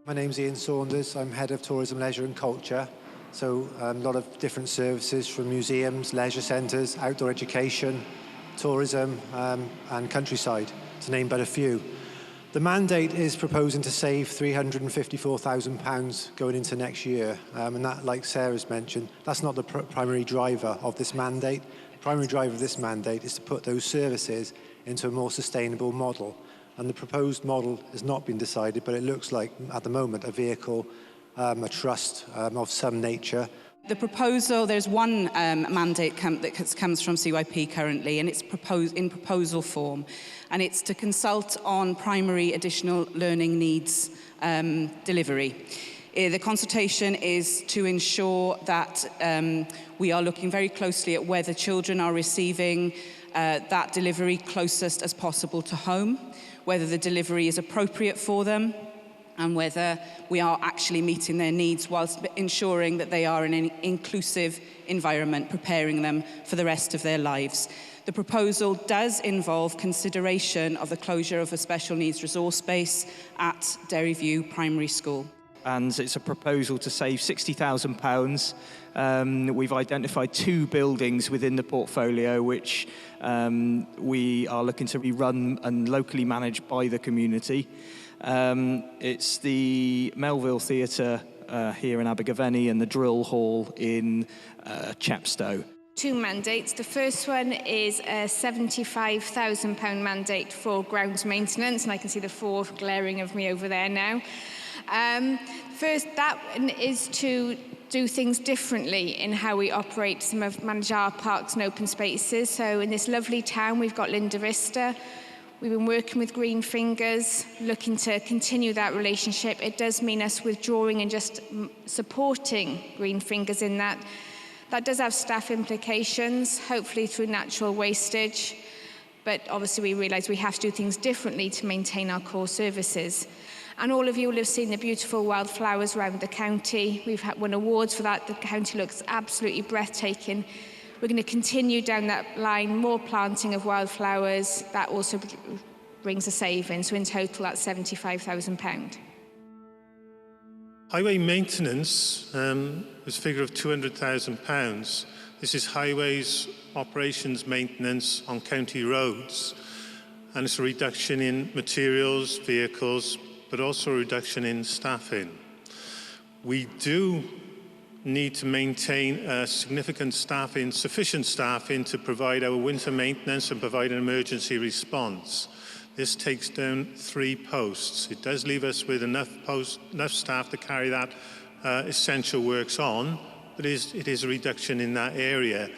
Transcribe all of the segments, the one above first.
My name's Ian Saunders. I'm Head of Tourism, Leisure and Culture. So a lot of different services from museums, leisure centres, outdoor education, tourism and countryside, to name but a few. The mandate is proposing to save £354,000 going into next year. And that, like Sarah's mentioned, that's not the primary driver of this mandate. The primary driver of this mandate is to put those services into a more sustainable model. And the proposed model has not been decided, but it looks like, at the moment, a vehicle, a trust of some nature. The proposal, there's one mandate that comes from CYP currently, and it's in proposal form. And it's to consult on primary additional learning needs delivery. The consultation is to ensure that we are looking very closely at whether children are receiving that delivery closest as possible to home, whether the delivery is appropriate for them, and whether we are actually meeting their needs whilst ensuring that they are in an inclusive environment, preparing them for the rest of their lives. The proposal does involve consideration of the closure of a special needs resource base at Derryview Primary School. And it's a proposal to save £60,000. We've identified 2 buildings within the portfolio which we are looking to be run and locally managed by the community. It's the Melville Theatre here in Abergavenny and the Drill Hall in Chepstow. 2 mandates. The first one is a £75,000 mandate for grounds maintenance, and I can see the 4 glaring of me over there now. First, that is to do things differently in how we operate manage our parks and open spaces. So in this lovely town, we've got Linda Vista. We've been working with Green Fingers, looking to continue that relationship. It does mean us withdrawing and just supporting Green Fingers in that. That does have staff implications, hopefully through natural wastage. But obviously we realise we have to do things differently to maintain our core services. And all of you will have seen the beautiful wildflowers around the county. We've won awards for that. The county looks absolutely breathtaking. We're going to continue down that line, more planting of wildflowers. That also brings a saving. So in total, that's £75,000. Highway maintenance was a figure of £200,000. This is highways operations maintenance on county roads. And it's a reduction in materials, vehicles, but also a reduction in staffing. We do need to maintain significant staffing, sufficient staffing to provide our winter maintenance and provide an emergency response. This takes down 3 posts. It does leave us with enough staff to carry that essential works on, but it is a reduction in that area.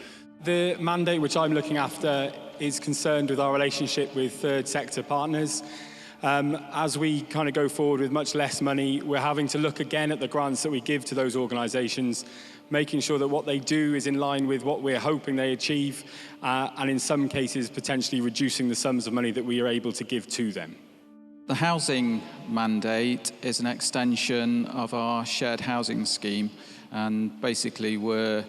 The mandate which I'm looking after is concerned with our relationship with third sector partners. As we kind of go forward with much less money, we're having to look again at the grants that we give to those organisations, making sure that what they do is in line with what we're hoping they achieve, and in some cases potentially reducing the sums of money that we are able to give to them. The housing mandate is an extension of our shared housing scheme, and basically we're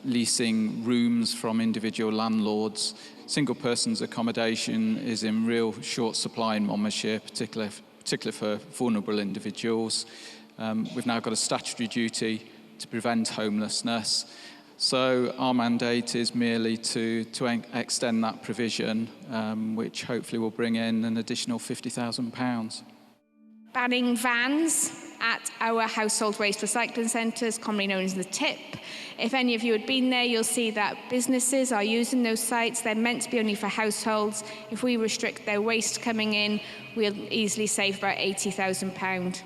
leasing rooms from individual landlords. Single persons accommodation is in real short supply in Monmouthshire, particularly for vulnerable individuals. We've now got a statutory duty to prevent homelessness. So our mandate is merely to extend that provision, which hopefully will bring in an additional £50,000. Banning vans at our household waste recycling centres, commonly known as the TIP. If any of you had been there, you'll see that businesses are using those sites. They're meant to be only for households. If we restrict their waste coming in, we'll easily save about £80,000.